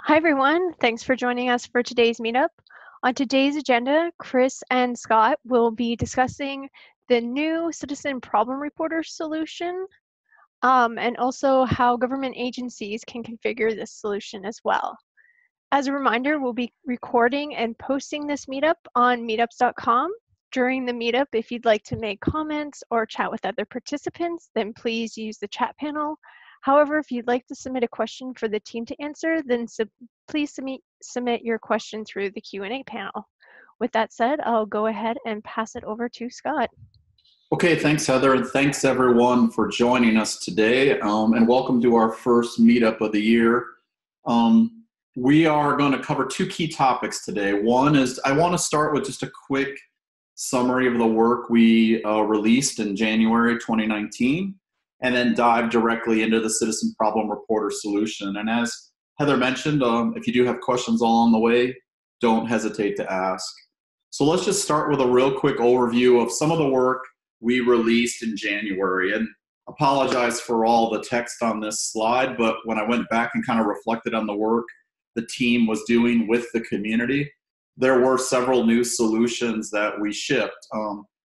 Hi, everyone. Thanks for joining us for today's meetup. On today's agenda, Chris and Scott will be discussing the new Citizen Problem Reporter solution and also how government agencies can configure this solution as well. As a reminder, we'll be recording and posting this meetup on meetups.com. During the meetup, if you'd like to make comments or chat with other participants, then please use the chat panel. However, if you'd like to submit a question for the team to answer, then please submit your question through the Q&A panel. With that said, I'll go ahead and pass it over to Scott. Okay, thanks, Heather, and thanks everyone for joining us today, and welcome to our first meetup of the year. We are going to cover two key topics today. One is I want to start with just a quick summary of the work we released in January 2019, and then dive directly into the Citizen Problem Reporter solution. And as Heather mentioned, if you do have questions along the way, don't hesitate to ask. So let's just start with a real quick overview of some of the work we released in January. And apologize for all the text on this slide, but when I went back and kind of reflected on the work the team was doing with the community, there were several new solutions that we shipped.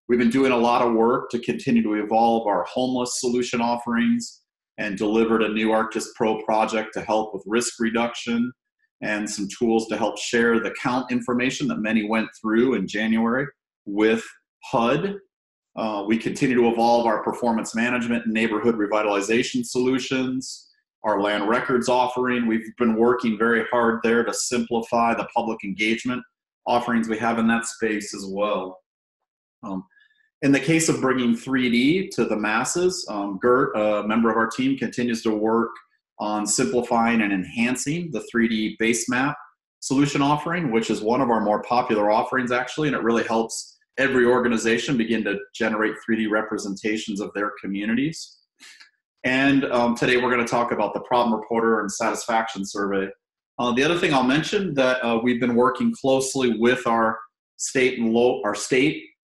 We've been doing a lot of work to continue to evolve our homeless solution offerings and delivered a new ArcGIS Pro project to help with risk reduction and some tools to help share the count information that many went through in January with HUD. We continue to evolve our performance management and neighborhood revitalization solutions, our land records offering. We've been working very hard there to simplify the public engagement offerings we have in that space as well. In the case of bringing 3D to the masses, Gert, a member of our team, continues to work on simplifying and enhancing the 3D base map solution offering, which is one of our more popular offerings actually, and it really helps every organization begin to generate 3D representations of their communities. And today we're going to talk about the Problem Reporter and Satisfaction Survey. The other thing I'll mention that we've been working closely with our state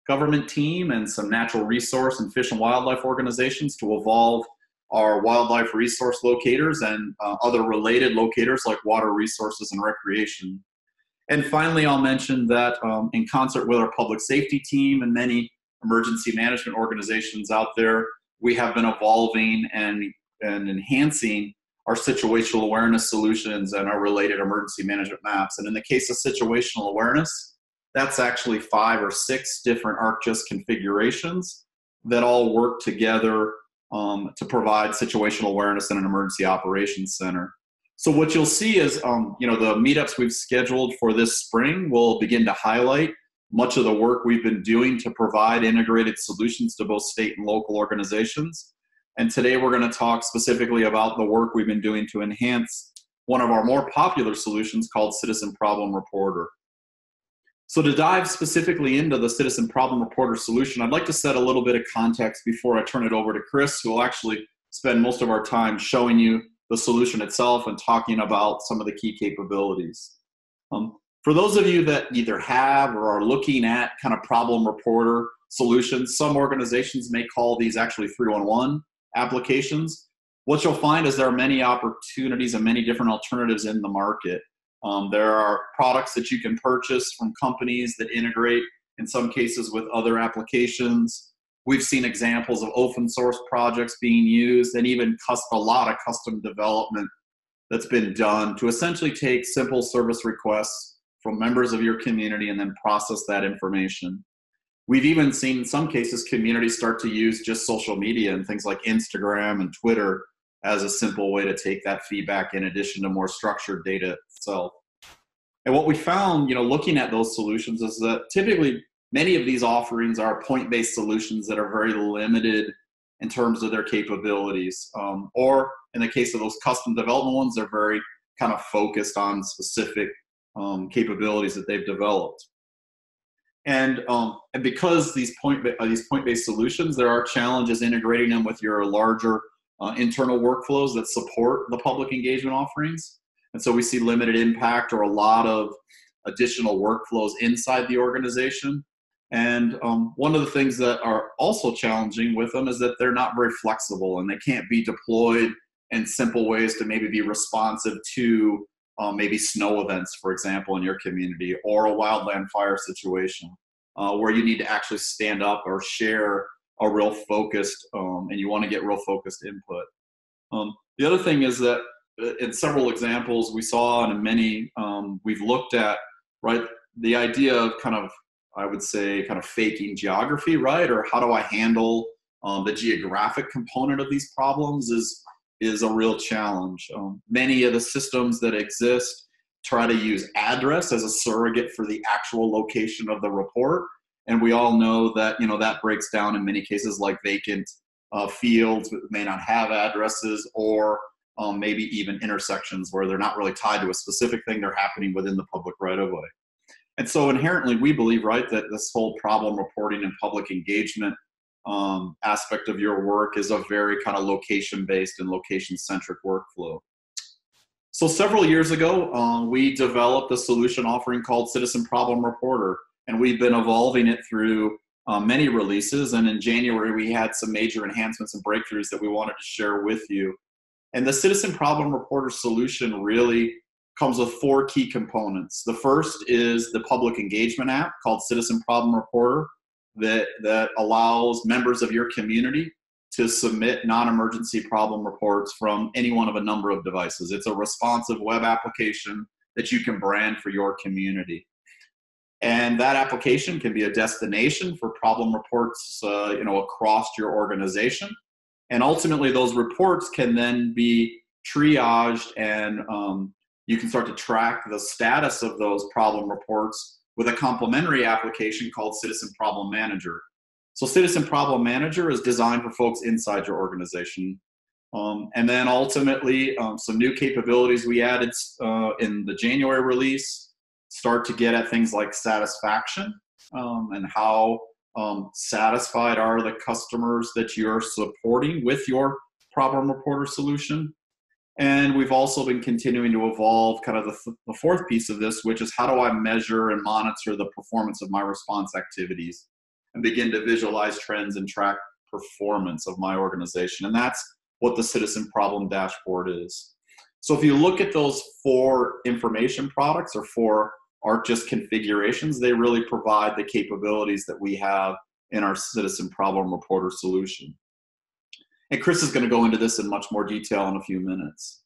government team and some natural resource and fish and wildlife organizations to evolve our wildlife resource locators and other related locators like water resources and recreation. And finally, I'll mention that in concert with our public safety team and many emergency management organizations out there, we have been evolving and enhancing our situational awareness solutions and our related emergency management maps. And in the case of situational awareness, that's actually 5 or 6 different ArcGIS configurations that all work together to provide situational awareness in an emergency operations center. So what you'll see is, the meetups we've scheduled for this spring will begin to highlight much of the work we've been doing to provide integrated solutions to both state and local organizations. And today we're going to talk specifically about the work we've been doing to enhance one of our more popular solutions called Citizen Problem Reporter. So to dive specifically into the Citizen Problem Reporter solution, I'd like to set a little bit of context before I turn it over to Chris, who will actually spend most of our time showing you the solution itself and talking about some of the key capabilities. For those of you that either have or are looking at kind of Problem Reporter solutions, some organizations may call these actually 3-1-1 applications. What you'll find is there are many opportunities and many different alternatives in the market. There are products that you can purchase from companies that integrate, in some cases, with other applications. We've seen examples of open source projects being used and even a lot of custom development that's been done to essentially take simple service requests from members of your community and then process that information. We've even seen, in some cases, communities start to use just social media and things like Instagram and Twitter as a simple way to take that feedback in addition to more structured data itself. And what we found, looking at those solutions is that typically many of these offerings are point-based solutions that are very limited in terms of their capabilities. Or in the case of those custom development ones, they're very kind of focused on specific capabilities that they've developed. And because these point-based solutions, there are challenges integrating them with your larger internal workflows that support the public engagement offerings. And so we see limited impact or a lot of additional workflows inside the organization. And one of the things that are also challenging with them is that they're not very flexible and they can't be deployed in simple ways to maybe be responsive to maybe snow events, for example, in your community, or a wildland fire situation where you need to actually stand up or share a real focused, and you want to get real focused input. The other thing is that in several examples we saw, and in many we've looked at, right, the idea of kind of, I would say, kind of faking geography, right? Or how do I handle the geographic component of these problems is a real challenge. Many of the systems that exist try to use address as a surrogate for the actual location of the report. And we all know that, you know, that breaks down in many cases, like vacant fields that may not have addresses, or maybe even intersections where they're not really tied to a specific thing, they're happening within the public right of way. And so inherently we believe, right, that this whole problem reporting and public engagement aspect of your work is a very kind of location-based and location-centric workflow. So several years ago, we developed a solution offering called Citizen Problem Reporter, and we've been evolving it through many releases. And in January, we had some major enhancements and breakthroughs that we wanted to share with you. And the Citizen Problem Reporter solution really comes with 4 key components. The first is the public engagement app called Citizen Problem Reporter that allows members of your community to submit non-emergency problem reports from any one of a number of devices. It's a responsive web application that you can brand for your community. And that application can be a destination for problem reports you know, across your organization. And ultimately, those reports can then be triaged, and you can start to track the status of those problem reports with a complementary application called Citizen Problem Manager. So Citizen Problem Manager is designed for folks inside your organization. And then ultimately, some new capabilities we added in the January release start to get at things like satisfaction and how satisfied are the customers that you're supporting with your problem reporter solution. And we've also been continuing to evolve kind of the fourth piece of this, which is how do I measure and monitor the performance of my response activities and begin to visualize trends and track performance of my organization. And that's what the Citizen Problem Dashboard is. So if you look at those 4 information products or 4 ArcGIS configurations, they really provide the capabilities that we have in our Citizen Problem Reporter solution. And Chris is going to go into this in much more detail in a few minutes.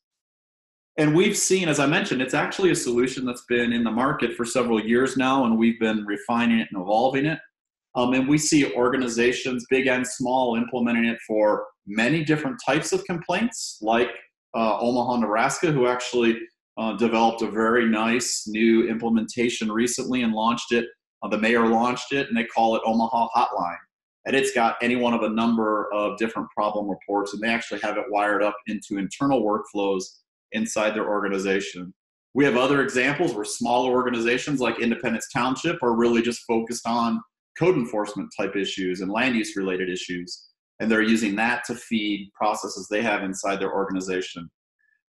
And we've seen, as I mentioned, it's actually a solution that's been in the market for several years now, and we've been refining it and evolving it. And we see organizations, big and small, implementing it for many different types of complaints, like Omaha, Nebraska, who actually developed a very nice new implementation recently and launched it. The mayor launched it, and they call it Omaha Hotline. And it's got any one of a number of different problem reports, and they actually have it wired up into internal workflows inside their organization. We have other examples where smaller organizations like Independence Township are really just focused on code enforcement type issues and land use related issues, and they're using that to feed processes they have inside their organization.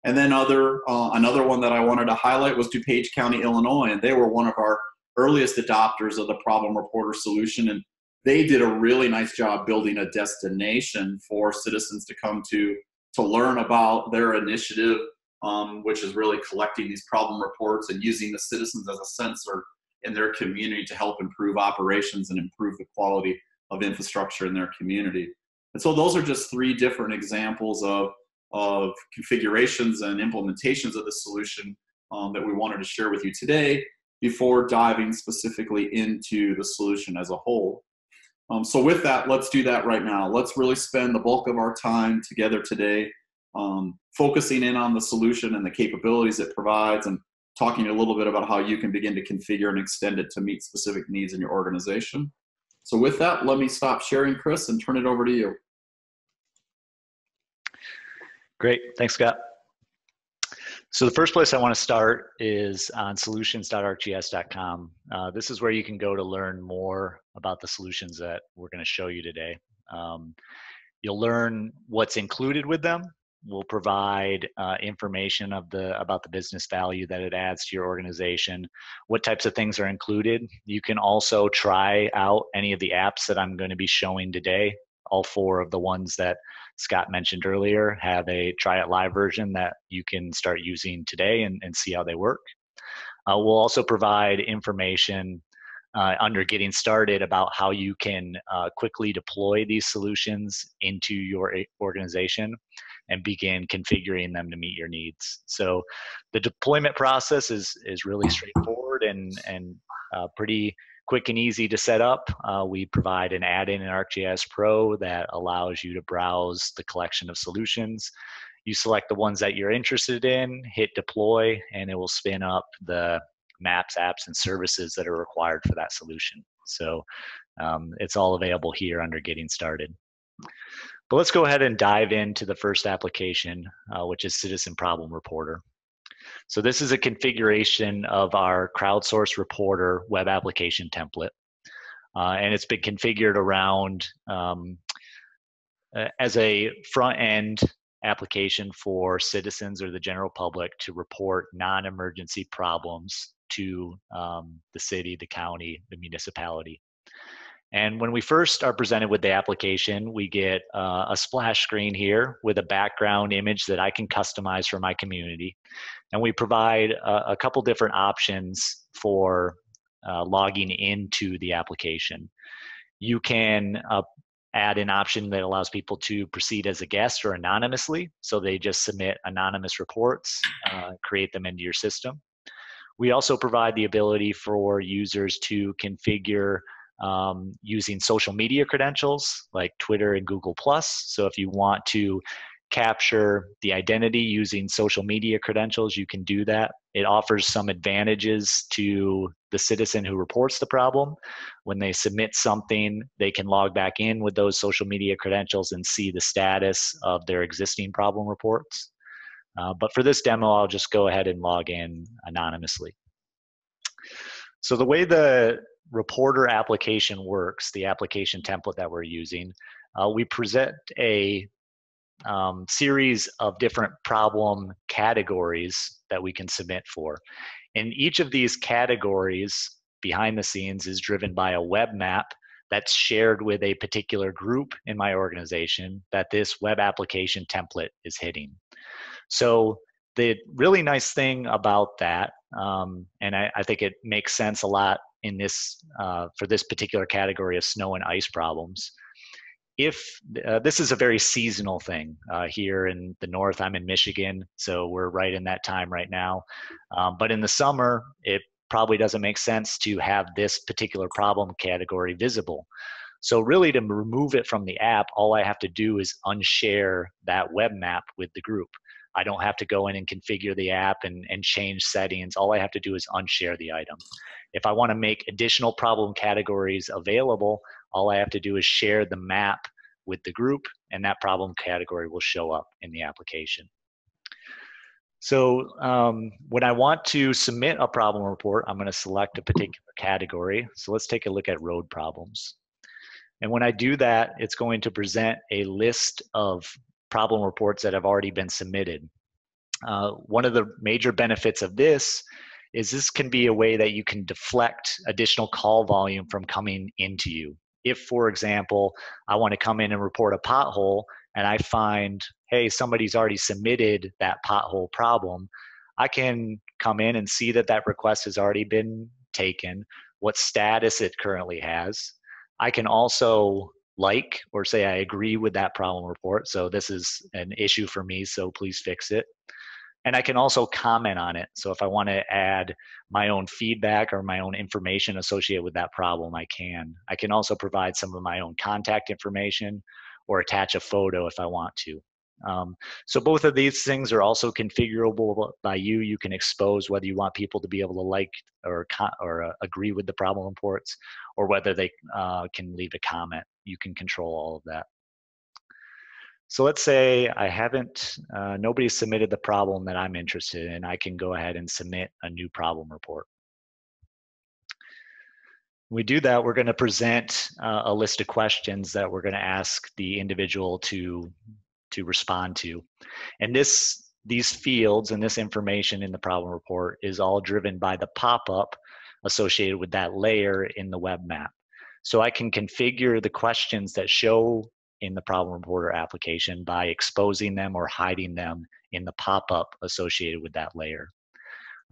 And then another one that I wanted to highlight was DuPage County, Illinois, and they were one of our earliest adopters of the Problem Reporter solution, and they did a really nice job building a destination for citizens to come to learn about their initiative, which is really collecting these problem reports and using the citizens as a sensor in their community to help improve operations and improve the quality of infrastructure in their community. And so those are just 3 different examples of configurations and implementations of the solution that we wanted to share with you today before diving specifically into the solution as a whole. So with that, let's do that right now. Let's really spend the bulk of our time together today focusing in on the solution and the capabilities it provides, and talking a little bit about how you can begin to configure and extend it to meet specific needs in your organization. So with that, let me stop sharing, Chris, and turn it over to you. Great, thanks, Scott. So the first place I want to start is on solutions.arcgis.com. This is where you can go to learn more about the solutions that we're going to show you today. You'll learn what's included with them. We'll provide information about the business value that it adds to your organization, what types of things are included. You can also try out any of the apps that I'm going to be showing today, all 4 of the ones that Scott mentioned earlier, have a try it live version that you can start using today and see how they work. We'll also provide information under getting started about how you can quickly deploy these solutions into your organization and begin configuring them to meet your needs. So the deployment process is really straightforward and pretty quick and easy to set up. We provide an add-in in ArcGIS Pro that allows you to browse the collection of solutions. You select the ones that you're interested in, hit deploy, and it will spin up the maps, apps, and services that are required for that solution. So it's all available here under Getting Started. But let's go ahead and dive into the first application, which is Citizen Problem Reporter. So this is a configuration of our crowdsourced reporter web application template. And it's been configured around as a front-end application for citizens or the general public to report non-emergency problems to the city, the county, the municipality. And when we first are presented with the application, we get a splash screen here with a background image that I can customize for my community. And we provide a couple different options for logging into the application. You can add an option that allows people to proceed as a guest or anonymously. So they just submit anonymous reports, create them into your system. We also provide the ability for users to configure using social media credentials like Twitter and Google+. So if you want to capture the identity using social media credentials, you can do that. It offers some advantages to the citizen who reports the problem. When they submit something, they can log back in with those social media credentials and see the status of their existing problem reports. But for this demo, I'll just go ahead and log in anonymously. So the way the reporter application works, the application template that we're using, we present a series of different problem categories that we can submit for. And each of these categories behind the scenes is driven by a web map that's shared with a particular group in my organization that this web application template is hitting. So the really nice thing about that, and I think it makes sense a lot in this for this particular category of snow and ice problems. If this is a very seasonal thing here in the north, I'm in Michigan, so we're right in that time right now. But in the summer, it probably doesn't make sense to have this particular problem category visible. So really, to remove it from the app, all I have to do is unshare that web map with the group. I don't have to go in and configure the app and change settings. All I have to do is unshare the item. If I want to make additional problem categories available, all I have to do is share the map with the group, and that problem category will show up in the application. So when I want to submit a problem report, I'm going to select a particular category. So let's take a look at road problems. And when I do that, it's going to present a list of problem reports that have already been submitted. One of the major benefits of this is this can be a way that you can deflect additional call volume from coming into you. If, for example, I want to come in and report a pothole and I find, hey, somebody's already submitted that pothole problem, I can come in and see that that request has already been taken, what status it currently has. I can also like or say I agree with that problem report. So this is an issue for me, so please fix it. And I can also comment on it. So if I want to add my own feedback or my own information associated with that problem, I can. I can also provide some of my own contact information or attach a photo if I want to. So both of these things are also configurable by you. You can expose whether you want people to be able to like or agree with the problem reports, or whether they can leave a comment. You can control all of that. So let's say I haven't, nobody submitted the problem that I'm interested in. I can go ahead and submit a new problem report. When we do that, we're going to present a list of questions that we're going to ask the individual to respond to. And these fields and this information in the problem report is all driven by the pop-up associated with that layer in the web map. So I can configure the questions that show in the Problem Reporter application by exposing them or hiding them in the pop-up associated with that layer.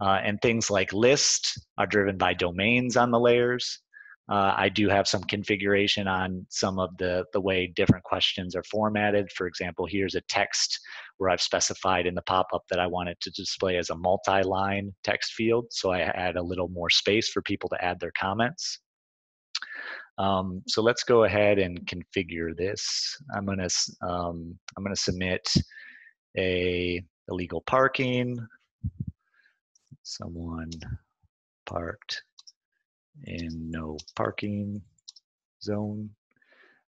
And things like list are driven by domains on the layers. I do have some configuration on some of the way different questions are formatted. For example, here's a text where I've specified in the pop-up that I want it to display as a multi-line text field. So I add a little more space for people to add their comments. So let's go ahead and configure this. I'm gonna submit a illegal parking. Someone parked in no parking zone.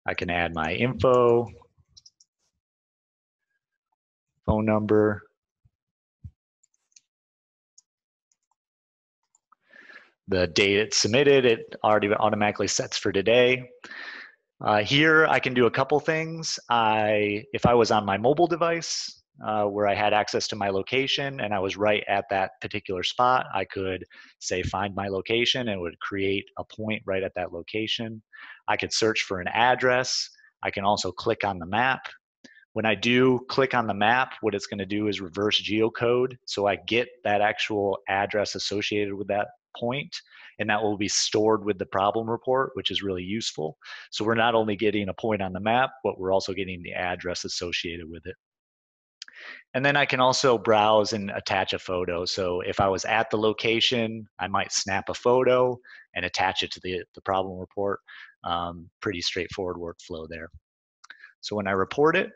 I can add my info, phone number. The date it's submitted, it already automatically sets for today. Here I can do a couple things. If I was on my mobile device, where I had access to my location and I was right at that particular spot, I could say find my location and it would create a point right at that location. I could search for an address. I can also click on the map. When I do click on the map, what it's going to do is reverse geocode, so I get that actual address associated with that point, and that will be stored with the problem report, which is really useful. So we're not only getting a point on the map, but we're also getting the address associated with it. And then I can also browse and attach a photo. So if I was at the location, I might snap a photo and attach it to the problem report. Pretty straightforward workflow there. So when I report it,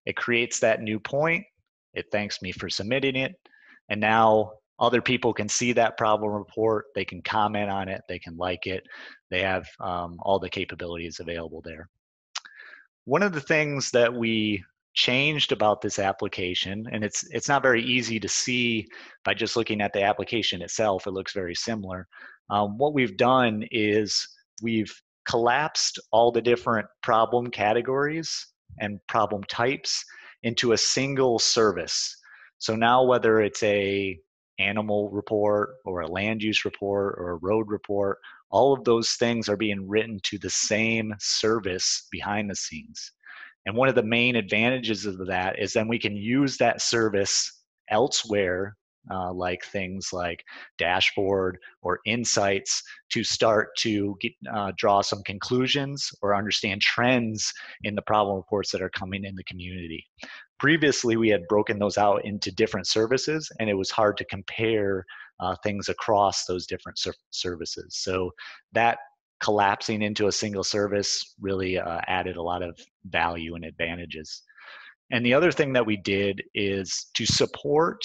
it creates that new point. It thanks me for submitting it. And now other people can see that problem report. They can comment on it. They can like it. They have all the capabilities available there. One of the things that we changed about this application, and it's not very easy to see by just looking at the application itself, it looks very similar. What we've done is we've collapsed all the different problem categories and problem types into a single service. So now whether it's a animal report or a land use report or a road report, all of those things are being written to the same service behind the scenes. And one of the main advantages of that is then we can use that service elsewhere, like things like dashboard or insights, to start to draw some conclusions or understand trends in the problem reports that are coming in the community. Previously, we had broken those out into different services, and it was hard to compare things across those different services. So that collapsing into a single service really added a lot of value and advantages. And the other thing that we did is to support,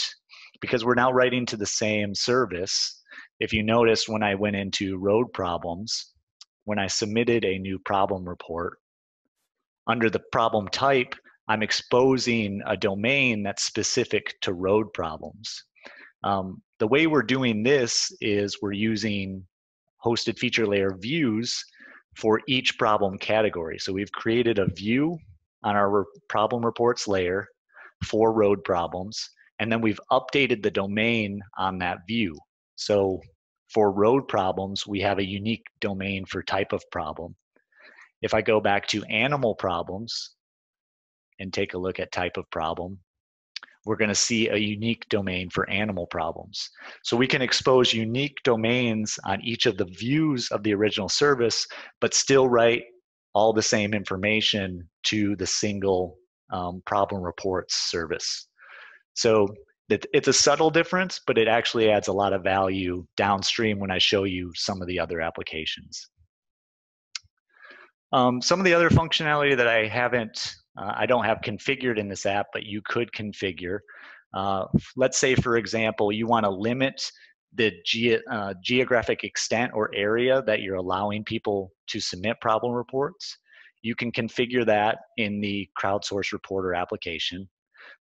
because we're now writing to the same service. If you notice, when I went into road problems, when I submitted a new problem report, under the problem type, I'm exposing a domain that's specific to road problems. The way we're doing this is we're using hosted feature layer views for each problem category. So we've created a view on our problem reports layer for road problems, and then we've updated the domain on that view. So for road problems, we have a unique domain for type of problem. If I go back to animal problems and take a look at type of problem, we're going to see a unique domain for animal problems. So we can expose unique domains on each of the views of the original service, but still write all the same information to the single problem reports service. So it's a subtle difference, but it actually adds a lot of value downstream when I show you some of the other applications. Some of the other functionality that I don't have configured in this app, but you could configure. Let's say, for example, you want to limit the geographic extent or area that you're allowing people to submit problem reports. You can configure that in the crowdsourced reporter application,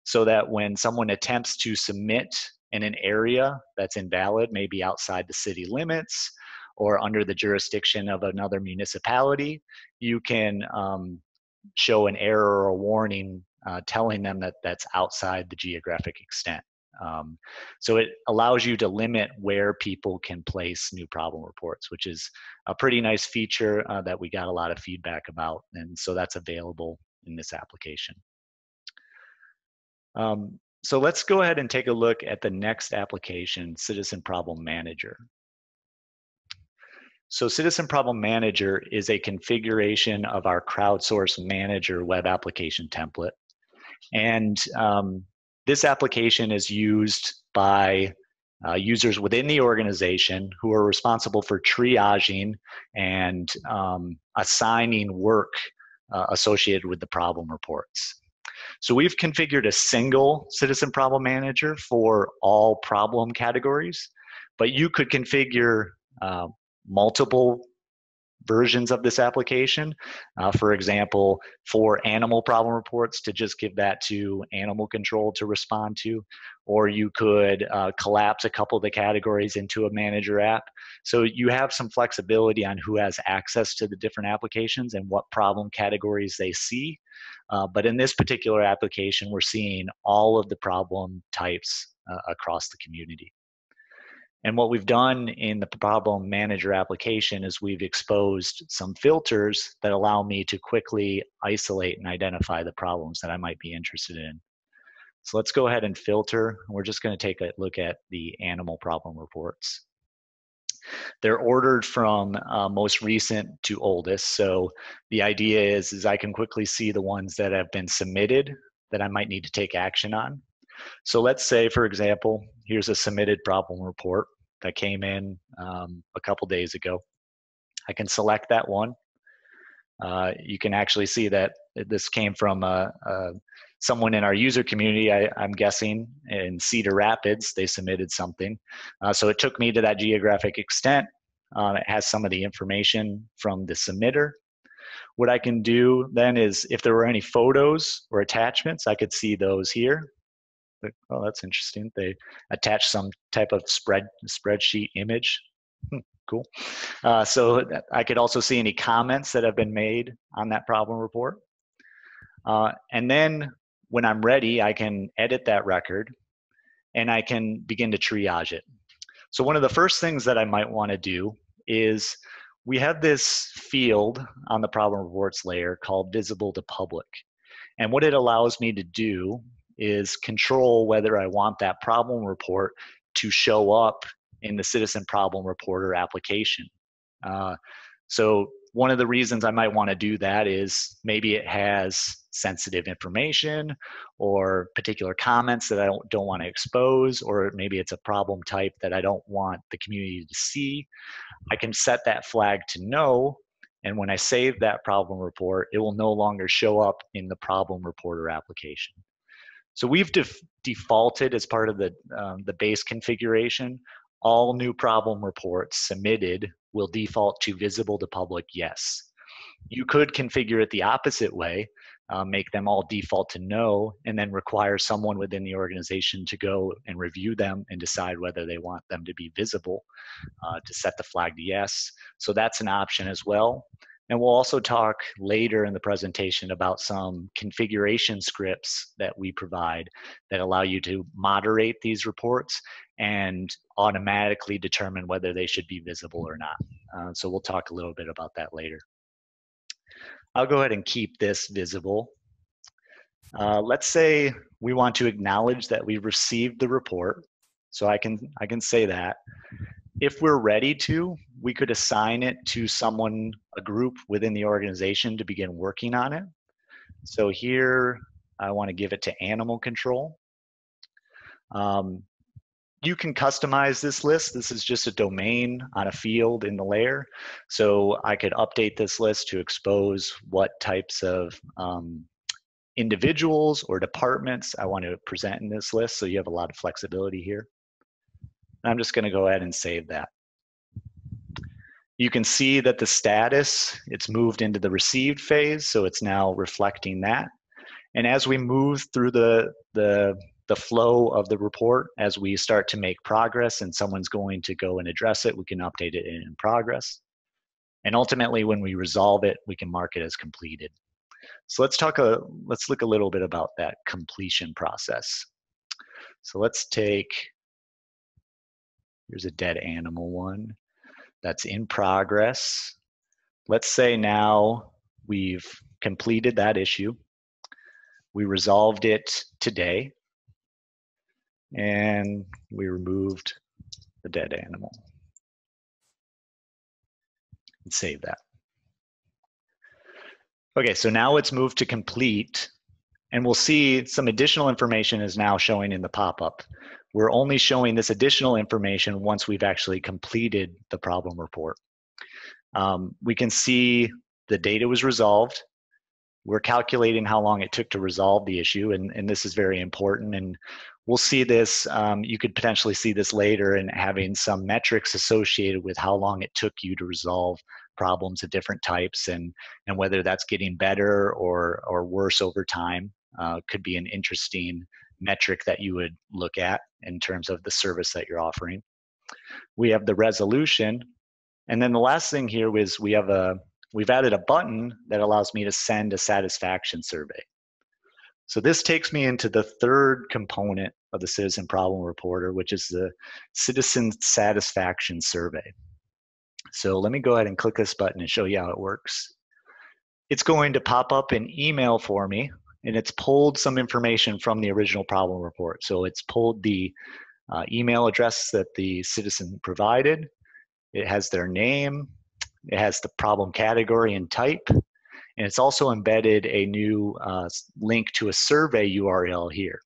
so that when someone attempts to submit in an area that's invalid, maybe outside the city limits or under the jurisdiction of another municipality, you can show an error or a warning telling them that that's outside the geographic extent. So it allows you to limit where people can place new problem reports, which is a pretty nice feature that we got a lot of feedback about. And so that's available in this application. So let's go ahead and take a look at the next application, Citizen Problem Manager. So Citizen Problem Manager is a configuration of our crowdsourced manager web application template. And this application is used by users within the organization who are responsible for triaging and assigning work associated with the problem reports. So we've configured a single Citizen Problem Manager for all problem categories, but you could configure multiple versions of this application. For example, for animal problem reports, to just give that to animal control to respond to, or you could collapse a couple of the categories into a manager app. So you have some flexibility on who has access to the different applications and what problem categories they see. But in this particular application, we're seeing all of the problem types across the community. And what we've done in the Problem Manager application is we've exposed some filters that allow me to quickly isolate and identify the problems that I might be interested in. So let's go ahead and filter. We're just going to take a look at the animal problem reports. They're ordered from most recent to oldest. So the idea is I can quickly see the ones that have been submitted that I might need to take action on. So let's say, for example, here's a submitted problem report that came in a couple days ago. I can select that one. You can actually see that this came from someone in our user community, I'm guessing, in Cedar Rapids. They submitted something. So it took me to that geographic extent. It has some of the information from the submitter. What I can do then is, if there were any photos or attachments, I could see those here. Oh, that's interesting. They attach some type of spreadsheet image. Cool. So I could also see any comments that have been made on that problem report. And then when I'm ready, I can edit that record and I can begin to triage it. So one of the first things that I might want to do is, we have this field on the problem reports layer called visible to public. And what it allows me to do is control whether I want that problem report to show up in the Citizen Problem Reporter application. So one of the reasons I might want to do that is maybe it has sensitive information or particular comments that I don't want to expose, or maybe it's a problem type that I don't want the community to see. I can set that flag to no, and when I save that problem report, it will no longer show up in the Problem Reporter application. So we've defaulted, as part of the base configuration, all new problem reports submitted will default to visible to public yes. You could configure it the opposite way, make them all default to no, and then require someone within the organization to go and review them and decide whether they want them to be visible, to set the flag to yes. So that's an option as well. And we'll also talk later in the presentation about some configuration scripts that we provide that allow you to moderate these reports and automatically determine whether they should be visible or not. So we'll talk a little bit about that later. I'll go ahead and keep this visible. Let's say we want to acknowledge that we received the report. So I can say that. If we're ready to, we could assign it to someone, a group within the organization, to begin working on it. So here, I want to give it to animal control. You can customize this list. This is just a domain on a field in the layer. So I could update this list to expose what types of individuals or departments I want to present in this list. So you have a lot of flexibility here. I'm just going to go ahead and save that. You can see that the status, it's moved into the received phase, so it's now reflecting that. And as we move through the flow of the report, as we start to make progress and someone's going to go and address it, we can update it in progress. And ultimately, when we resolve it, we can mark it as completed. So let's look a little bit about that completion process. So let's take, here's a dead animal one that's in progress. Let's say now we've completed that issue. We resolved it today, and we removed the dead animal. And save that. Okay, so now it's moved to complete, and we'll see some additional information is now showing in the pop-up. We're only showing this additional information once we've actually completed the problem report. We can see the data was resolved. We're calculating how long it took to resolve the issue, and this is very important. And we'll see this, you could potentially see this later in having some metrics associated with how long it took you to resolve problems of different types, and whether that's getting better or worse over time. Could be an interesting metric that you would look at in terms of the service that you're offering. We have the resolution, and then the last thing here is we've added a button that allows me to send a satisfaction survey. So this takes me into the third component of the Citizen Problem Reporter, which is the Citizen Satisfaction Survey. So let me go ahead and click this button and show you how it works. It's going to pop up an email for me, and it's pulled some information from the original problem report. So it's pulled the email address that the citizen provided. It has their name. It has the problem category and type. And it's also embedded a new link to a survey URL here.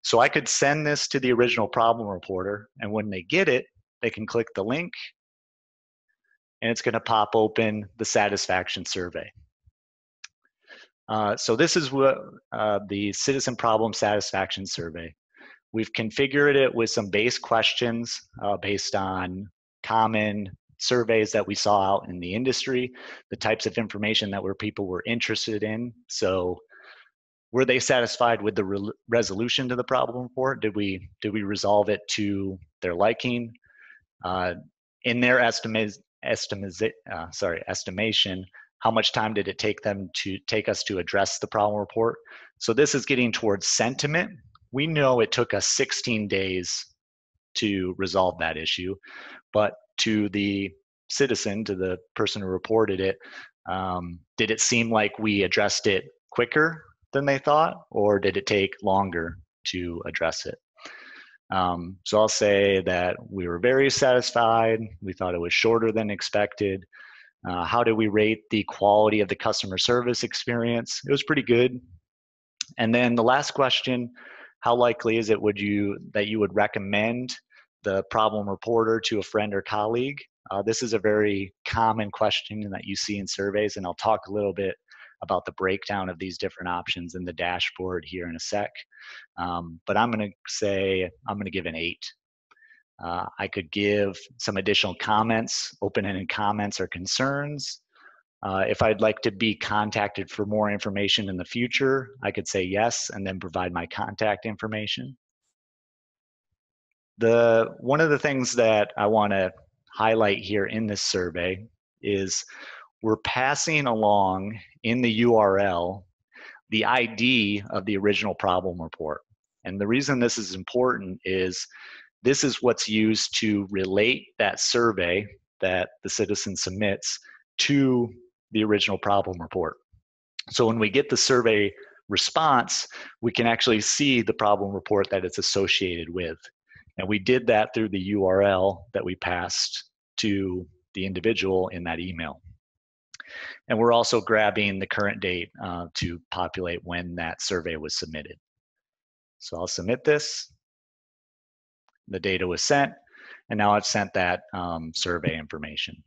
So I could send this to the original problem reporter, and when they get it, they can click the link, and it's going to pop open the satisfaction survey. So this is what the Citizen Problem Satisfaction Survey. We've configured it with some base questions based on common surveys that we saw out in the industry, the types of information that people were interested in. So were they satisfied with the resolution to the problem report? Did we resolve it to their liking? In their estimation, how much time did it take us to address the problem report? So this is getting towards sentiment. We know it took us 16 days to resolve that issue, but to the citizen, to the person who reported it, did it seem like we addressed it quicker than they thought, or did it take longer to address it? So I'll say that we were very satisfied. We thought it was shorter than expected. How did we rate the quality of the customer service experience? It was pretty good. And then the last question, how likely is it that you would recommend the problem reporter to a friend or colleague? This is a very common question that you see in surveys, and I'll talk a little bit about the breakdown of these different options in the dashboard here in a sec. But I'm going to give an 8. I could give some additional comments, open-ended comments or concerns. If I'd like to be contacted for more information in the future, I could say yes and then provide my contact information. One of the things that I want to highlight here in this survey is we're passing along in the URL the ID of the original problem report. And the reason this is important is this is what's used to relate that survey that the citizen submits to the original problem report. So when we get the survey response, we can actually see the problem report that it's associated with. And we did that through the URL that we passed to the individual in that email. And we're also grabbing the current date to populate when that survey was submitted. So I'll submit this. The data was sent, and now I've sent that survey information.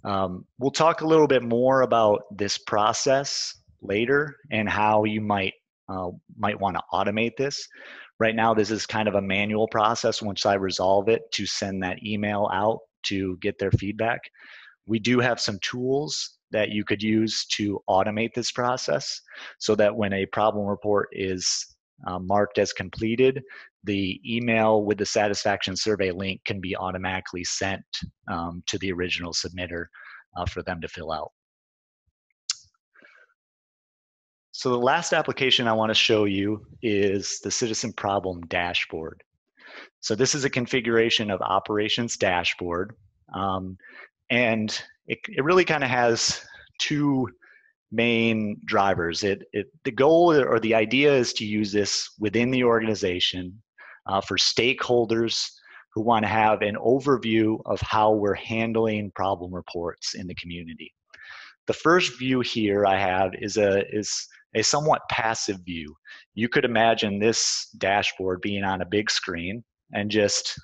We'll talk a little bit more about this process later and how you might want to automate this. Right now, this is kind of a manual process once I resolve it to send that email out to get their feedback. We do have some tools that you could use to automate this process so that when a problem report is marked as completed, the email with the satisfaction survey link can be automatically sent to the original submitter for them to fill out. So the last application I want to show you is the Citizen Problem Dashboard. So this is a configuration of operations dashboard. And it really kind of has two main drivers. The goal or the idea is to use this within the organization for stakeholders who want to have an overview of how we're handling problem reports in the community. The first view here I have is a somewhat passive view. You could imagine this dashboard being on a big screen and just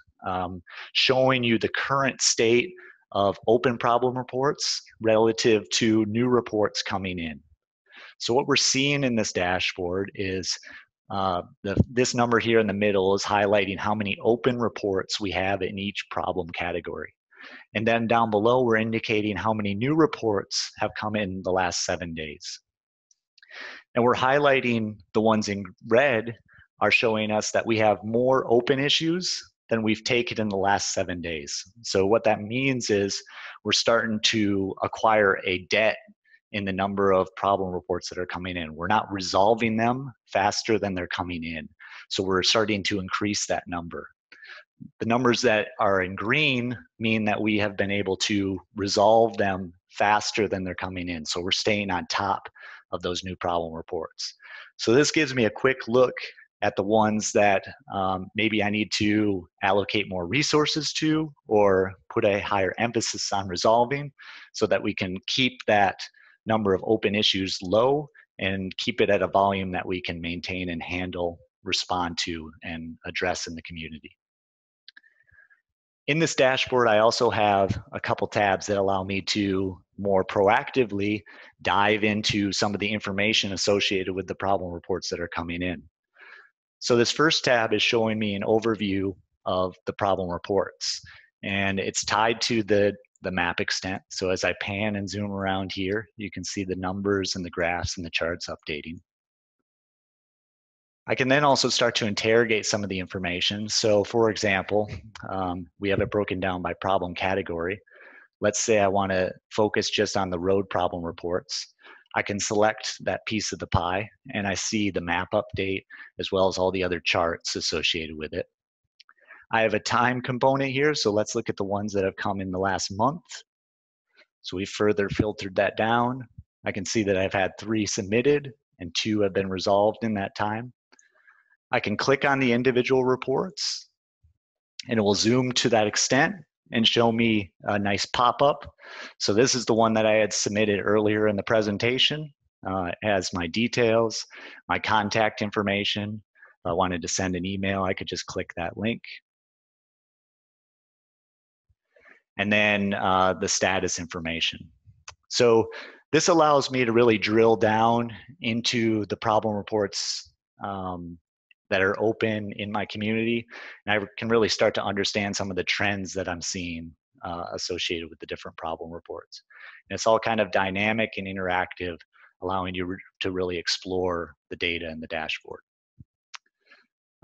showing you the current state of open problem reports relative to new reports coming in. So what we're seeing in this dashboard is this number here in the middle is highlighting how many open reports we have in each problem category. And then down below, we're indicating how many new reports have come in the last 7 days. And we're highlighting the ones in red are showing us that we have more open issues than we've taken in the last 7 days. So what that means is we're starting to acquire a debt in the number of problem reports that are coming in. We're not resolving them faster than they're coming in. So we're starting to increase that number. The numbers that are in green mean that we have been able to resolve them faster than they're coming in. So we're staying on top of those new problem reports. So this gives me a quick look at the ones that maybe I need to allocate more resources to or put a higher emphasis on resolving so that we can keep that number of open issues low and keep it at a volume that we can maintain and handle, respond to, and address in the community. In this dashboard, I also have a couple tabs that allow me to more proactively dive into some of the information associated with the problem reports that are coming in. So this first tab is showing me an overview of the problem reports, and it's tied to the map extent. So as I pan and zoom around here, you can see the numbers and the graphs and the charts updating. I can then also start to interrogate some of the information. So for example, we have it broken down by problem category. Let's say I want to focus just on the road problem reports. I can select that piece of the pie and I see the map update as well as all the other charts associated with it. I have a time component here, so let's look at the ones that have come in the last month. So we further filtered that down. I can see that I've had 3 submitted and 2 have been resolved in that time. I can click on the individual reports and it will zoom to that extent and show me a nice pop-up. So this is the one that I had submitted earlier in the presentation. It has my details, my contact information. If I wanted to send an email, I could just click that link. And then the status information. So this allows me to really drill down into the problem reports that are open in my community, and I can really start to understand some of the trends that I'm seeing associated with the different problem reports. And it's all kind of dynamic and interactive, allowing you to really explore the data in the dashboard.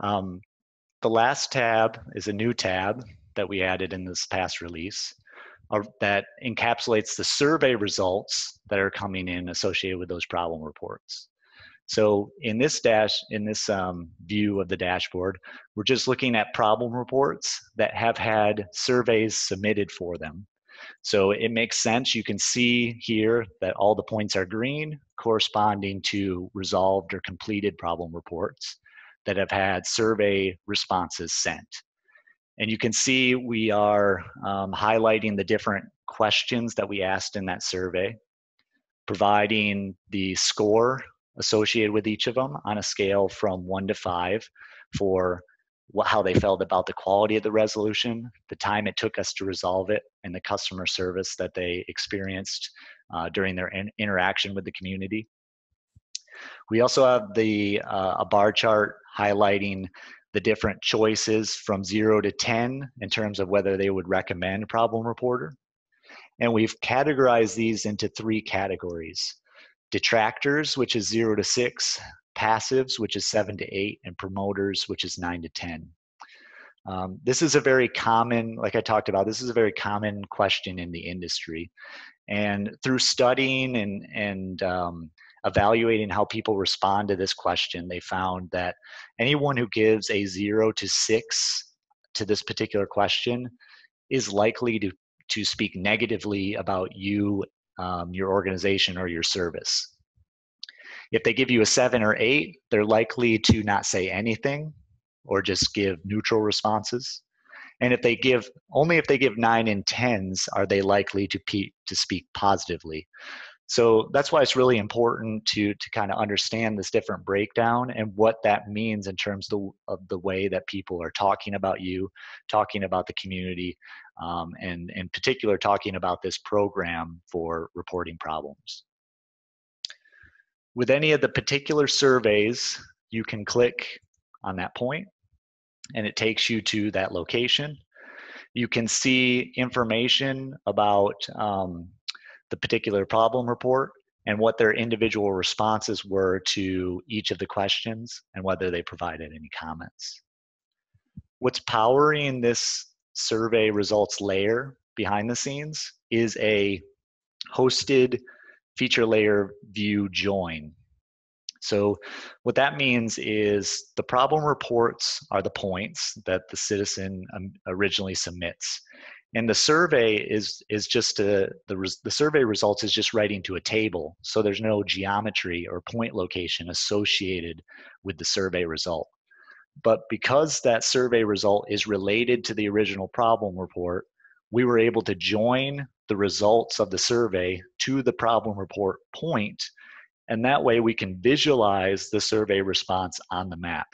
The last tab is a new tab that we added in this past release that encapsulates the survey results that are coming in associated with those problem reports. So in this view of the dashboard, we're just looking at problem reports that have had surveys submitted for them. So it makes sense. You can see here that all the points are green, corresponding to resolved or completed problem reports that have had survey responses sent. And you can see we are highlighting the different questions that we asked in that survey, providing the score associated with each of them on a scale from 1 to 5 for how they felt about the quality of the resolution, the time it took us to resolve it, and the customer service that they experienced during their interaction with the community. We also have a bar chart highlighting the different choices from 0 to 10 in terms of whether they would recommend ProblemReporter. And we've categorized these into 3 categories: detractors, which is 0 to 6, passives, which is 7 to 8, and promoters, which is 9 to 10. This is a very common, like I talked about, this is a very common question in the industry. And through studying and evaluating how people respond to this question, they found that anyone who gives a 0 to 6 to this particular question is likely to speak negatively about you, your organization, or your service. If they give you a 7 or 8, they're likely to not say anything or just give neutral responses. And if they give, only if they give 9 and 10s are they likely to speak positively. So that's why it's really important to kind of understand this different breakdown and what that means in terms of the way that people are talking about you, talking about the community, and in particular talking about this program for reporting problems. With any of the particular surveys, you can click on that point and it takes you to that location. You can see information about the particular problem report and what their individual responses were to each of the questions and whether they provided any comments. What's powering this survey results layer behind the scenes is a hosted feature layer view join. So what that means is the problem reports are the points that the citizen originally submits. And the survey is just the survey results is just writing to a table. So there's no geometry or point location associated with the survey result. But because that survey result is related to the original problem report, we were able to join the results of the survey to the problem report point. And that way we can visualize the survey response on the map,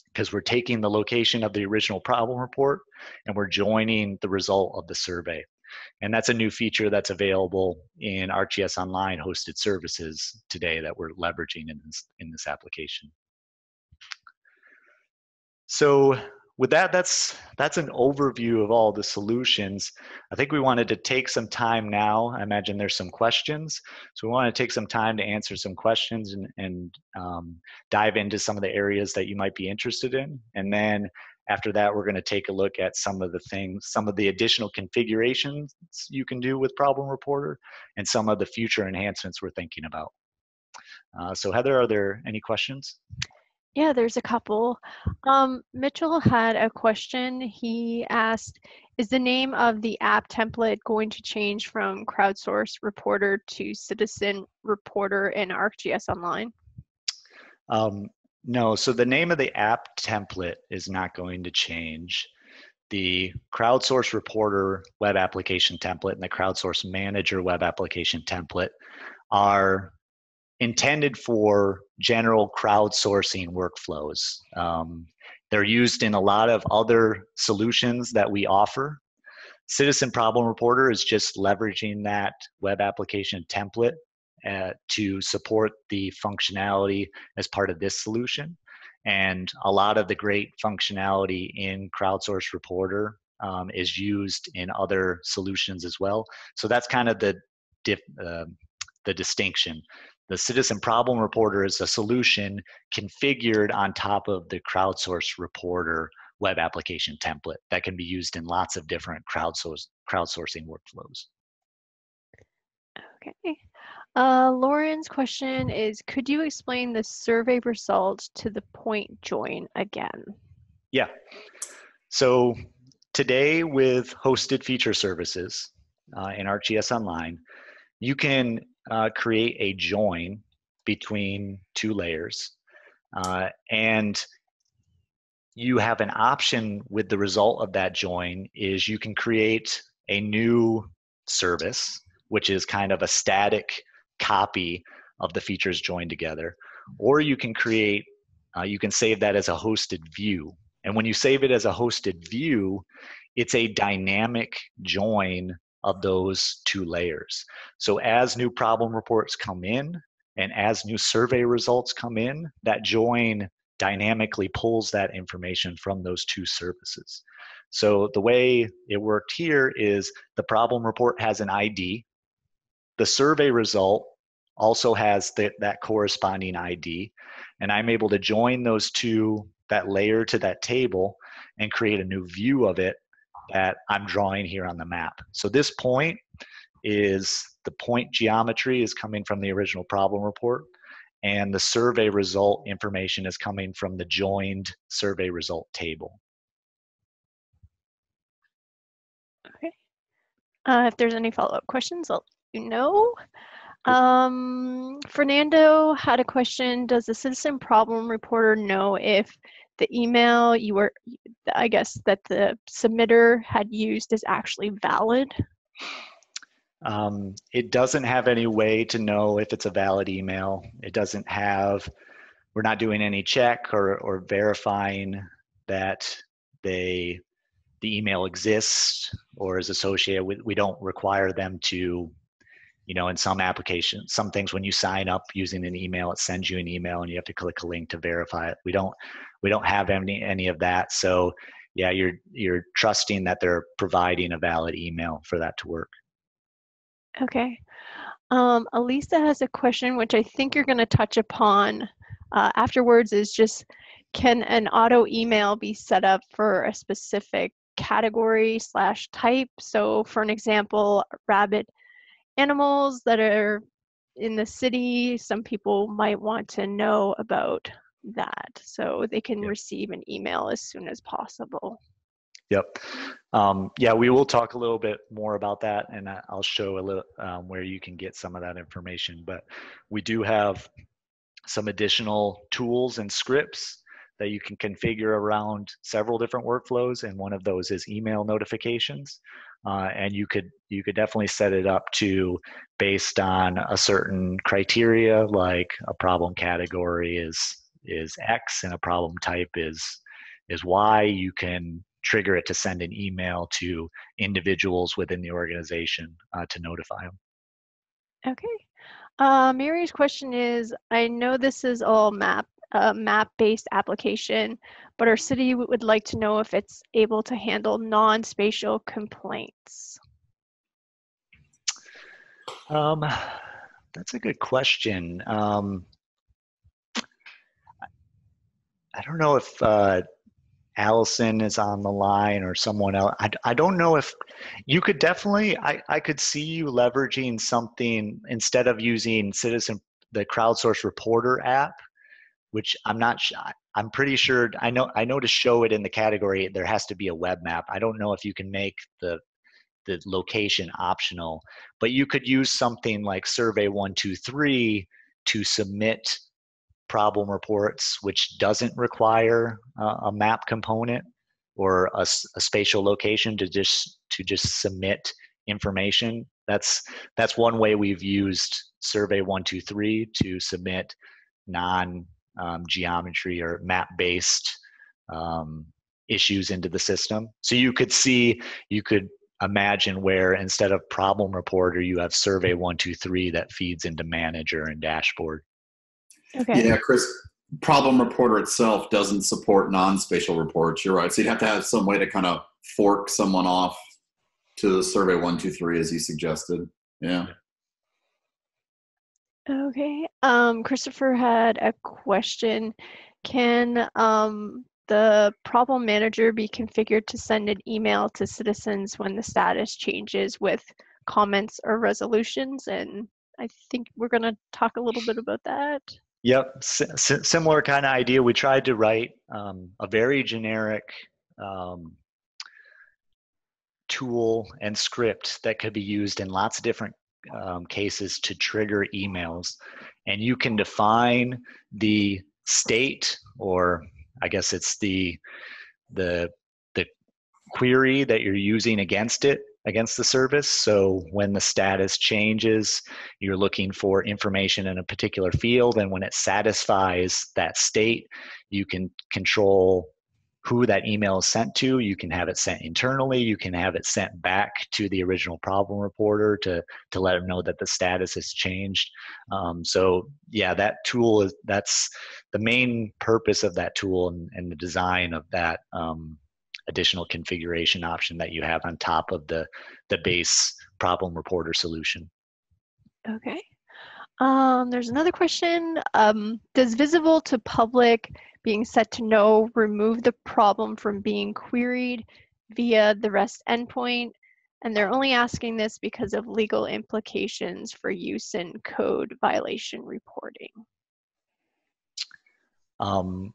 because we're taking the location of the original problem report and we're joining the result of the survey. And that's a new feature that's available in ArcGIS Online hosted services today that we're leveraging in this application. So with that, that's an overview of all the solutions. I think we wanted to take some time now. I imagine there's some questions. So we want to take some time to answer some questions and dive into some of the areas that you might be interested in. And then after that, we're going to take a look at some of the things, some of the additional configurations you can do with Problem Reporter and some of the future enhancements we're thinking about. So Heather, are there any questions? Yeah, there's a couple. Mitchell had a question. He asked, is the name of the app template going to change from Crowdsource Reporter to Citizen Reporter in ArcGIS Online? No, so the name of the app template is not going to change. The Crowdsource Reporter web application template and the Crowdsource Manager web application template are intended for general crowdsourcing workflows. They're used in a lot of other solutions that we offer. Citizen Problem Reporter is just leveraging that web application template to support the functionality as part of this solution. And a lot of the great functionality in Crowdsource Reporter is used in other solutions as well. So that's kind of the distinction. The Citizen Problem Reporter is a solution configured on top of the Crowdsource Reporter web application template that can be used in lots of different crowdsourcing workflows. Okay. Lauren's question is, could you explain the survey results to the point join again? Yeah. So today with hosted feature services in ArcGIS Online, you can create a join between two layers. And you have an option with the result of that join is you can create a new service, which is kind of a static copy of the features joined together. Or you can create, you can save that as a hosted view. And when you save it as a hosted view, it's a dynamic join of those two layers. So as new problem reports come in and as new survey results come in, that join dynamically pulls that information from those two services. So the way it worked here is the problem report has an ID. The survey result also has that corresponding ID. And I'm able to join those two, that layer to that table, and create a new view of it that I'm drawing here on the map. So this point is the point geometry is coming from the original problem report, and the survey result information is coming from the joined survey result table. Okay. If there's any follow-up questions, I'll let you know. Fernando had a question. Does the citizen problem reporter know if the email you were, I guess, that the submitter had used is actually valid? It doesn't have any way to know if it's a valid email. It doesn't have, we're not doing any check or verifying that the email exists or is associated with, we don't require them to, you know, in some applications, some things when you sign up using an email, it sends you an email and you have to click a link to verify it. We don't have any of that. So yeah, you're trusting that they're providing a valid email for that to work. Okay. Elisa has a question, which I think you're going to touch upon afterwards, is just, can an auto email be set up for a specific category / type? So for an example, rabbit animals that are in the city, some people might want to know about that, so they can receive an email as soon as possible. Yep. Yeah, we will talk a little bit more about that, and I'll show a little where you can get some of that information. But we do have some additional tools and scripts that you can configure around several different workflows, and one of those is email notifications. And you could definitely set it up to, based on a certain criteria, like a problem category is X and a problem type is Y. You can trigger it to send an email to individuals within the organization to notify them. Okay. Mary's question is, I know this is all map-based application, but our city would like to know if it's able to handle non-spatial complaints. That's a good question. I don't know if Allison is on the line or someone else. I don't know if you could definitely, I could see you leveraging something instead of using the crowdsourced reporter app, which I'm pretty sure, I know to show it in the category, there has to be a web map. I don't know if you can make the location optional, but you could use something like Survey123 to submit problem reports, which doesn't require a map component or a spatial location to just submit information. That's one way we've used Survey123 to submit non-geometry or map-based issues into the system. So you could imagine where instead of problem reporter, you have Survey123 that feeds into manager and dashboard. Okay. Yeah, Chris, Problem Reporter itself doesn't support non-spatial reports. You're right. So you'd have to have some way to kind of fork someone off to Survey123, as you suggested. Yeah. Okay. Christopher had a question. Can the problem manager be configured to send an email to citizens when the status changes with comments or resolutions? And I think we're going to talk a little bit about that. Yep, similar kind of idea. We tried to write a very generic tool and script that could be used in lots of different cases to trigger emails. And you can define the state, or I guess it's the query that you're using against the service. So when the status changes, you're looking for information in a particular field, and when it satisfies that state, you can control who that email is sent to. You can have it sent internally. You can have it sent back to the original problem reporter to let them know that the status has changed. So yeah, that tool that's the main purpose of that tool, and the design of that additional configuration option that you have on top of the base problem reporter solution. Okay. There's another question. Does visible to public being set to no remove the problem from being queried via the REST endpoint? And they're only asking this because of legal implications for use in code violation reporting. I'm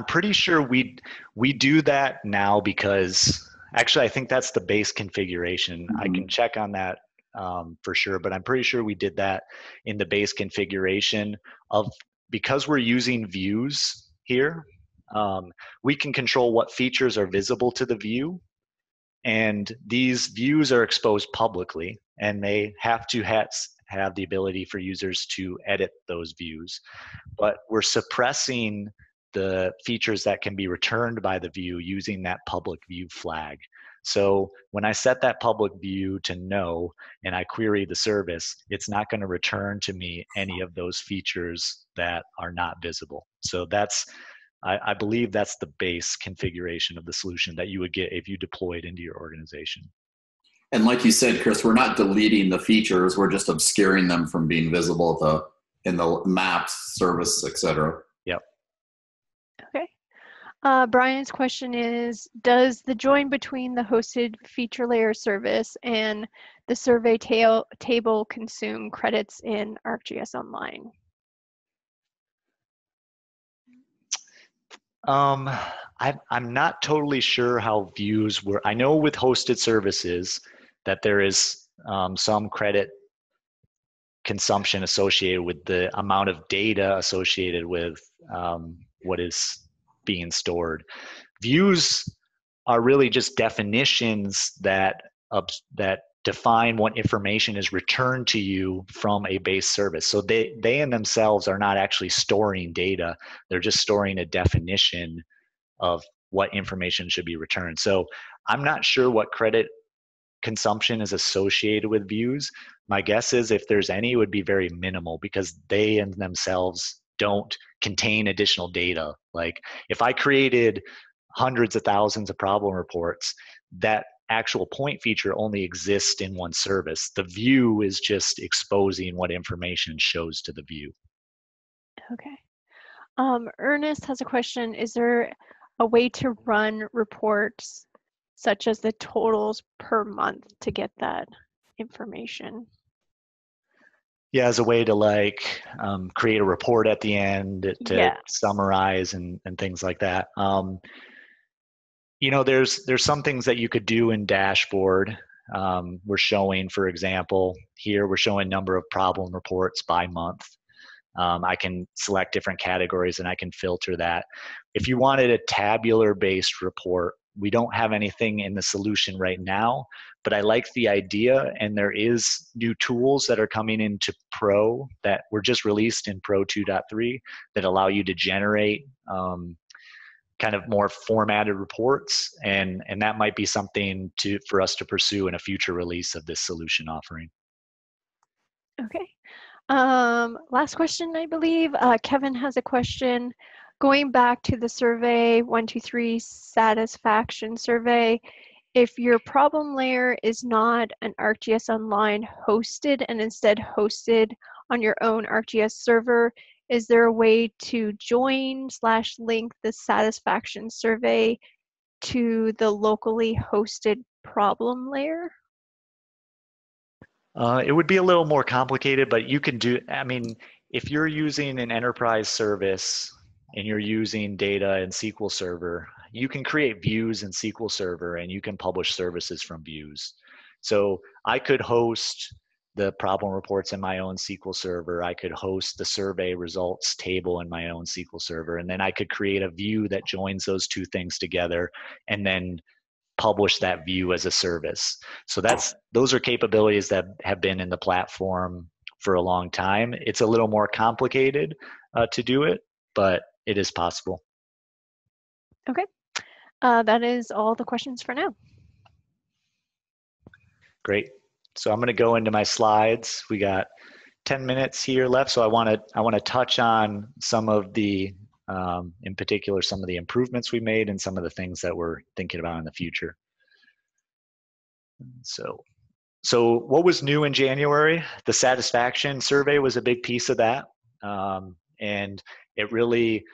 pretty sure we do that now because actually I think that's the base configuration. Mm-hmm. I can check on that for sure, but I'm pretty sure we did that in the base configuration because we're using views here. We can control what features are visible to the view, and these views are exposed publicly, and they have to have the ability for users to edit those views. But we're suppressing the features that can be returned by the view using that public view flag. So when I set that public view to no and I query the service, it's not going to return to me any of those features that are not visible. So I believe that's the base configuration of the solution that you would get if you deployed into your organization. And like you said, Chris, we're not deleting the features, we're just obscuring them from being visible in the maps, service, etc. Yep. Okay. Brian's question is, does the join between the hosted feature layer service and the survey table consume credits in ArcGIS Online? I'm not totally sure how views were. I know with hosted services that there is some credit consumption associated with the amount of data associated with what is being stored. Views are really just definitions that define what information is returned to you from a base service. So they in themselves are not actually storing data. They're just storing a definition of what information should be returned. So I'm not sure what credit consumption is associated with views. My guess is if there's any, it would be very minimal because they in themselves don't contain additional data. Like if I created hundreds of thousands of problem reports, that actual point feature only exists in one service. The view is just exposing what information shows to the view. Okay. Ernest has a question. Is there a way to run reports such as the totals per month to get that information? Yeah, as a way to like create a report at the end to summarize and things like that. You know, there's some things that you could do in dashboard. We're showing, for example, here we're showing number of problem reports by month. I can select different categories and I can filter that. If you wanted a tabular based report, we don't have anything in the solution right now, but I like the idea, and there is new tools that are coming into Pro that were just released in Pro 2.3 that allow you to generate kind of more formatted reports, and that might be something for us to pursue in a future release of this solution offering. Okay. Last question, I believe. Kevin has a question. Going back to the survey 123 satisfaction survey, if your problem layer is not an ArcGIS Online hosted and instead hosted on your own ArcGIS server, is there a way to join/link the satisfaction survey to the locally hosted problem layer? It would be a little more complicated, but you can do, I mean, if you're using an enterprise service and you're using data in SQL Server, you can create views in SQL Server and you can publish services from views. So I could host the problem reports in my own SQL Server. I could host the survey results table in my own SQL Server, and then I could create a view that joins those two things together and then publish that view as a service. So those are capabilities that have been in the platform for a long time. It's a little more complicated to do it, but it is possible. Okay. That is all the questions for now. Great. So I'm going to go into my slides. We got 10 minutes here left, so I want to touch on some of the in particular, some of the improvements we made and some of the things that we're thinking about in the future. So what was new in January? The satisfaction survey was a big piece of that. And it really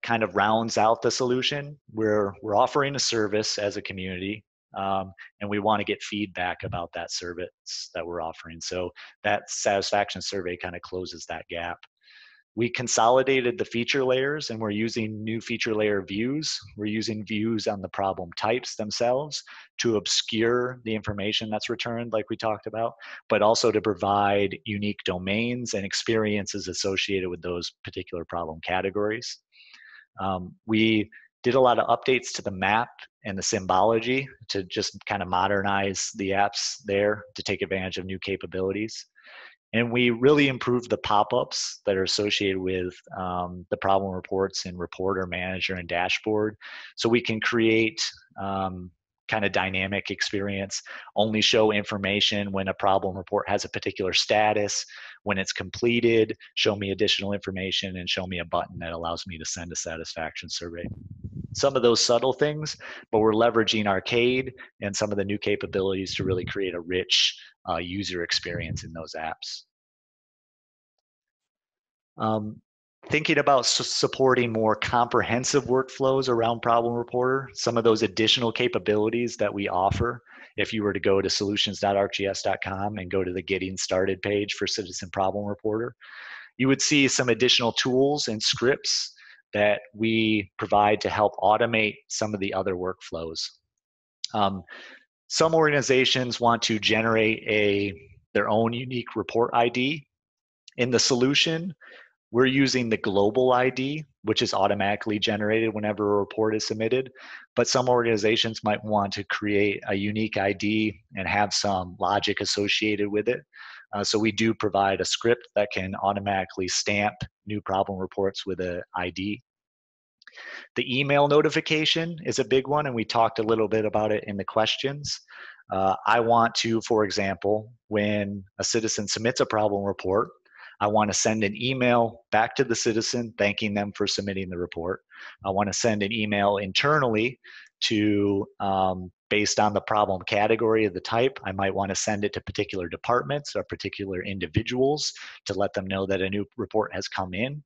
kind of rounds out the solution. We're offering a service as a community, and we want to get feedback about that service that we're offering. So that satisfaction survey kind of closes that gap. We consolidated the feature layers, and we're using new feature layer views. We're using views on the problem types themselves to obscure the information that's returned, like we talked about, but also to provide unique domains and experiences associated with those particular problem categories. We did a lot of updates to the map and the symbology to just kind of modernize the apps there to take advantage of new capabilities. And we really improved the pop-ups that are associated with the problem reports in Reporter, Manager, and Dashboard. So we can create kind of dynamic experience, only show information when a problem report has a particular status, when it's completed, show me additional information, and show me a button that allows me to send a satisfaction survey. Some of those subtle things, but we're leveraging Arcade and some of the new capabilities to really create a rich user experience in those apps. Thinking about supporting more comprehensive workflows around Problem Reporter, some of those additional capabilities that we offer, if you were to go to solutions.arcgis.com and go to the Getting Started page for Citizen Problem Reporter, you would see some additional tools and scripts that we provide to help automate some of the other workflows. Some organizations want to generate their own unique report ID. In the solution, we're using the global ID, which is automatically generated whenever a report is submitted. But some organizations might want to create a unique ID and have some logic associated with it. So we do provide a script that can automatically stamp new problem reports with an ID. The email notification is a big one, and we talked a little bit about it in the questions. I want to, for example, when a citizen submits a problem report, I want to send an email back to the citizen thanking them for submitting the report. I want to send an email internally to, based on the problem category of the type, I might want to send it to particular departments or particular individuals to let them know that a new report has come in.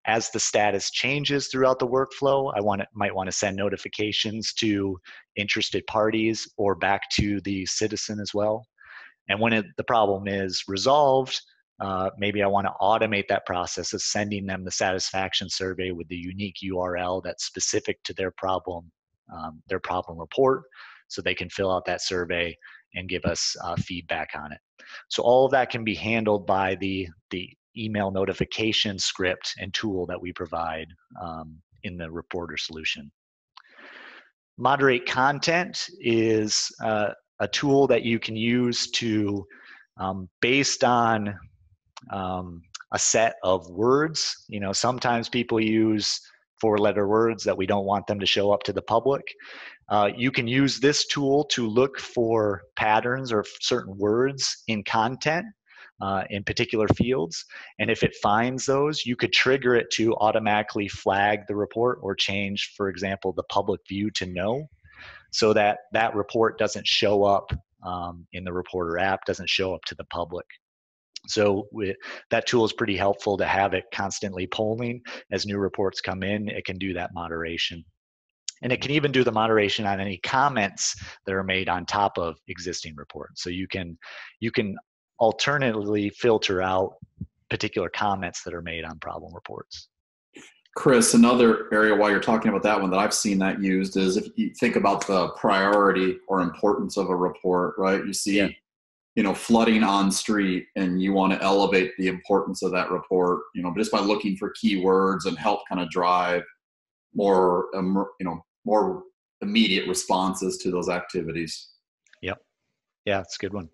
As the status changes throughout the workflow, I might want to send notifications to interested parties or back to the citizen as well. And when the problem is resolved, maybe I want to automate that process of sending them the satisfaction survey with the unique URL that's specific to their problem report, so they can fill out that survey and give us feedback on it. So all of that can be handled by the email notification script and tool that we provide in the Reporter solution. Moderate content is a tool that you can use to, based on a set of words, sometimes people use 4-letter words that we don't want them to show up to the public. You can use this tool to look for patterns or certain words in content in particular fields. And if it finds those, you could trigger it to automatically flag the report or change, for example, the public view to no, so that that report doesn't show up in the Reporter app, doesn't show up to the public. So that tool is pretty helpful to have it constantly polling. As new reports come in, it can do that moderation. And it can even do the moderation on any comments that are made on top of existing reports. So you can alternatively filter out particular comments that are made on problem reports. Chris, another area while you're talking about that one that I've seen that used is if you think about the priority or importance of a report, right? You see, flooding on street, and you want to elevate the importance of that report, just by looking for keywords and help kind of drive more, more immediate responses to those activities. Yep. Yeah, it's a good one.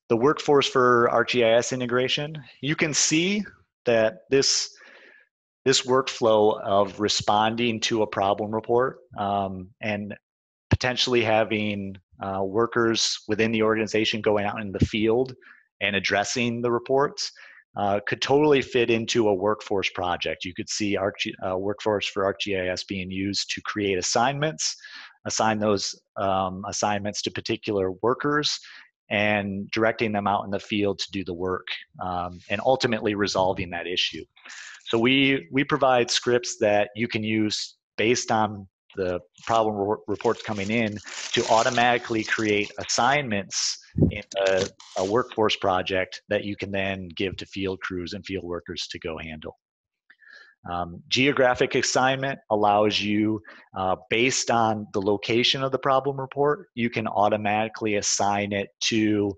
The workforce for ArcGIS integration, you can see that this workflow of responding to a problem report and potentially having workers within the organization going out in the field and addressing the reports could totally fit into a workforce project. You could see workforce for ArcGIS being used to create assignments, assign those assignments to particular workers, and directing them out in the field to do the work, and ultimately resolving that issue. So we provide scripts that you can use based on the problem reports coming in to automatically create assignments in a workforce project that you can then give to field crews and field workers to go handle. Geographic assignment allows you, based on the location of the problem report, you can automatically assign it to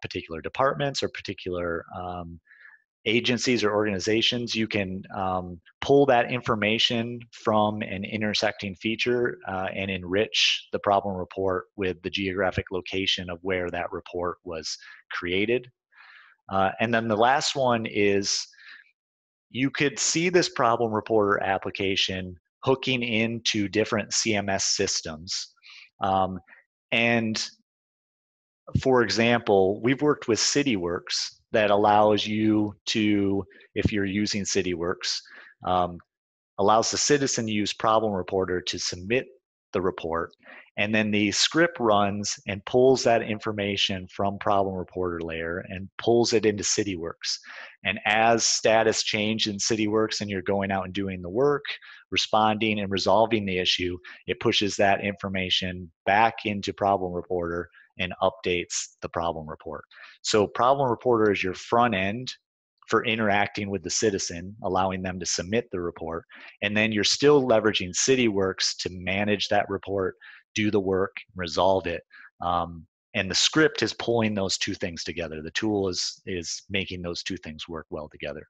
particular departments or particular agencies or organizations. You can pull that information from an intersecting feature and enrich the problem report with the geographic location of where that report was created. And then the last one is, you could see this problem reporter application hooking into different CMS systems. And for example, we've worked with CityWorks that allows you to, if you're using CityWorks, allows the citizen to use Problem Reporter to submit the report, and then the script runs and pulls that information from Problem Reporter layer and pulls it into CityWorks. And as status change in CityWorks and you're going out and doing the work, responding and resolving the issue, it pushes that information back into Problem Reporter and updates the problem report. So Problem Reporter is your front end for interacting with the citizen, allowing them to submit the report. And then you're still leveraging CityWorks to manage that report, do the work, resolve it. And the script is pulling those two things together. The tool is making those two things work well together.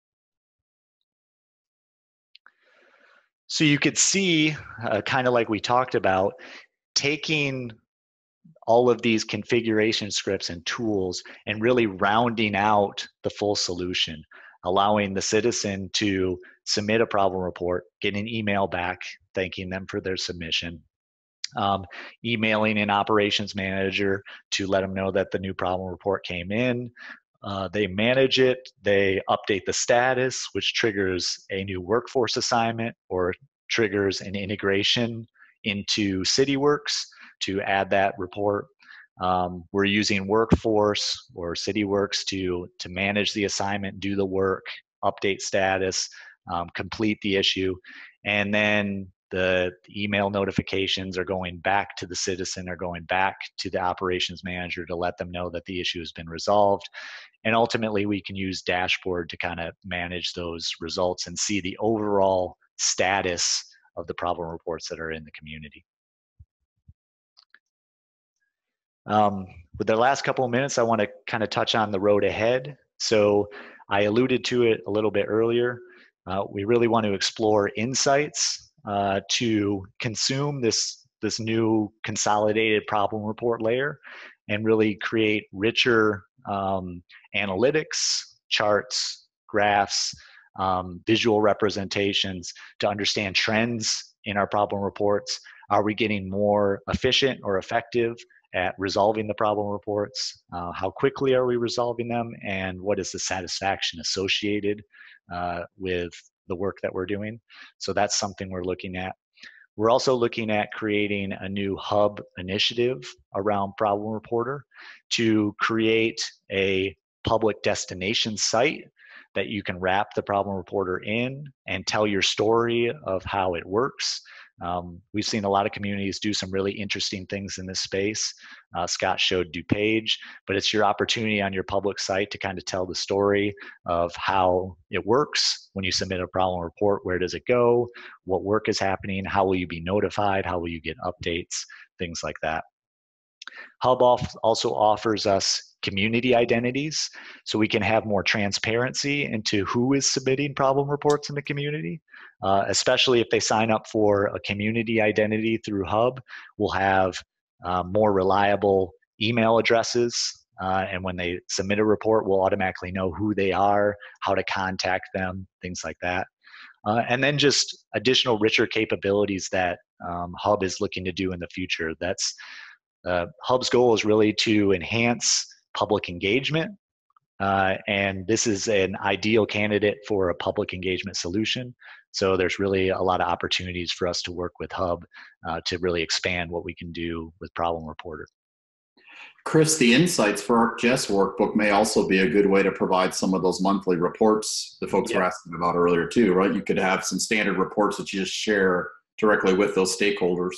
So you could see, kind of like we talked about, taking all of these configuration scripts and tools and really rounding out the full solution, allowing the citizen to submit a problem report, get an email back thanking them for their submission, emailing an operations manager to let them know that the new problem report came in. They manage it, they update the status, which triggers a new workforce assignment or triggers an integration into CityWorks to add that report. We're using Workforce or CityWorks to manage the assignment, do the work, update status, complete the issue, and then the email notifications are going back to the citizen or going back to the operations manager to let them know that the issue has been resolved. And ultimately, we can use Dashboard to kind of manage those results and see the overall status of the problem reports that are in the community. With the last couple of minutes, I want to kind of touch on the road ahead. So I alluded to it a little bit earlier. We really want to explore insights to consume this new consolidated problem report layer and really create richer analytics, charts, graphs, visual representations to understand trends in our problem reports. Are we getting more efficient or effective at resolving the problem reports? How quickly are we resolving them? And what is the satisfaction associated with the work that we're doing? So that's something we're looking at. We're also looking at creating a new hub initiative around Problem Reporter to create a public destination site that you can wrap the Problem Reporter in and tell your story of how it works. We've seen a lot of communities do some really interesting things in this space. Scott showed DuPage, but it's your opportunity on your public site to kind of tell the story of how it works when you submit a problem report. Where does it go? What work is happening? How will you be notified? How will you get updates? Things like that. Hub also offers us community identities, so we can have more transparency into who is submitting problem reports in the community, especially if they sign up for a community identity through Hub. We'll have more reliable email addresses, and when they submit a report, we'll automatically know who they are, how to contact them, things like that. And then just additional richer capabilities that Hub is looking to do in the future. That's Hub's goal is really to enhance public engagement, and this is an ideal candidate for a public engagement solution. So there's really a lot of opportunities for us to work with Hub to really expand what we can do with Problem Reporter. Chris, the insights for ArcGIS workbook may also be a good way to provide some of those monthly reports the folks were asking about earlier too, right? You could have some standard reports that you just share directly with those stakeholders.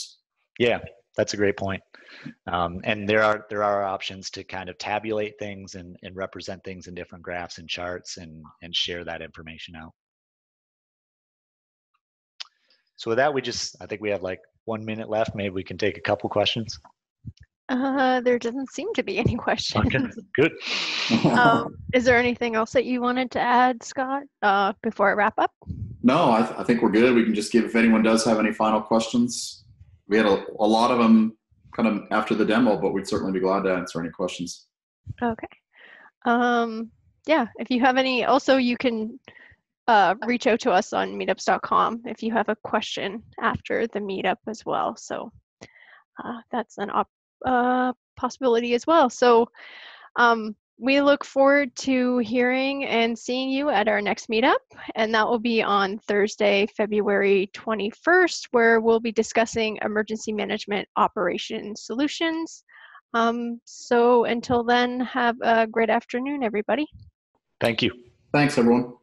Yeah, that's a great point. And there are options to kind of tabulate things and represent things in different graphs and charts and share that information out. So with that, I think we have like 1 minute left. Maybe we can take a couple questions. There doesn't seem to be any questions. Okay, good. Is there anything else that you wanted to add, Scott, before I wrap up? No, I think we're good. We can just give, if anyone does have any final questions. We had a lot of them kind of after the demo, but we'd certainly be glad to answer any questions. Okay. Yeah, if you have any, also you can reach out to us on meetups.com if you have a question after the meetup as well. So that's an possibility as well. So we look forward to hearing and seeing you at our next meetup, and that will be on Thursday, February 21st, where we'll be discussing emergency management operations solutions. So until then, have a great afternoon, everybody. Thank you. Thanks, everyone.